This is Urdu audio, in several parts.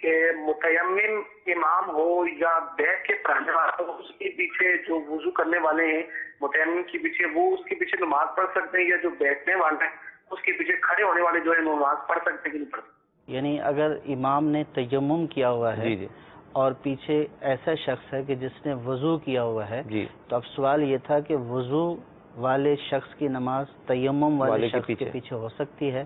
کہ متیمم امام ہو یا بیٹھ کے پڑھنے والا ہو، اس کے پیچھے جو وضو کرنے والے ہیں متیمم کے پیچھے، وہ اس کے پیچھے نماز پڑھ سکتے ہیں، یا جو بیٹھنے والا ہے اس کے پیچھے کھڑے ہونے والے جو ہے نماز پڑھ سکتے ہیں کہ نہیں پڑھ سکتے؟ یعنی اگر امام نے تیمم کیا ہوا ہے جی اور پیچھے ایسا شخص ہے کہ جس نے وضو کیا ہوا ہے، جی تو اب سوال یہ تھا کہ وضو والے شخص کی نماز تیمم والے شخص کے پیچھے ہو سکتی ہے؟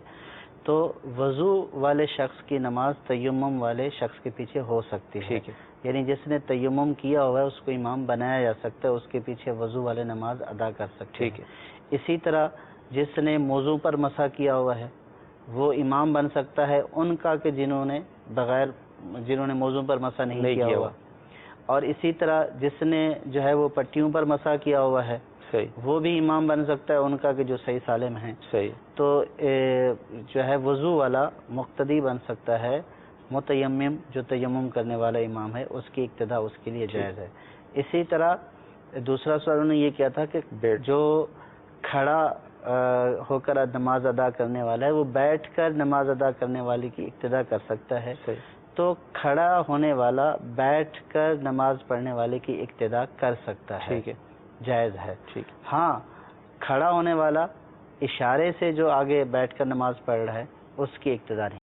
تو وضو والے شخص کی نماز تیمم والے شخص کے پیچھے ہو سکتی ہے، یعنی جس نے تیمم کیا ہوا ہے اس کو امام بنایا جا سکتا ہے، اس کے پیچھے وضو والے نماز ادا کر سکتے ہیں۔ اسی طرح جس نے موضوع پر مسح کیا ہوا ہے وہ امام بن سکتا ہے ان کا کہ جنہوں نے موضوع پر مسح نہیں کیا ہوا، اور اسی طرح جس نے جو ہے وہ پٹیوں پر مسح کیا ہوا ہے وہ بھی امام بن سکتا ہے ان کا کہ جو صحیح سالم ہیں۔ تو جو ہے وضو والا مقتدی بن سکتا ہے، متیمم جو تیمم کرنے والا امام ہے اس کی اقتداء اس کے لیے جائز ہے۔ اسی طرح دوسرا سوال انہوں نے یہ کیا تھا کہ جو کھڑا ہو کر نماز ادا کرنے والا ہے وہ بیٹھ کر نماز ادا کرنے والے کی اقتداء کر سکتا ہے، تو کھڑا ہونے والا بیٹھ کر نماز پڑھنے والے کی اقتداء کر سکتا ہے، جائز ہے۔ ہاں، کھڑا ہونے والا اشارے سے جو آگے بیٹھ کر نماز پڑھ رہا ہے اس کی اقتداء نہیں۔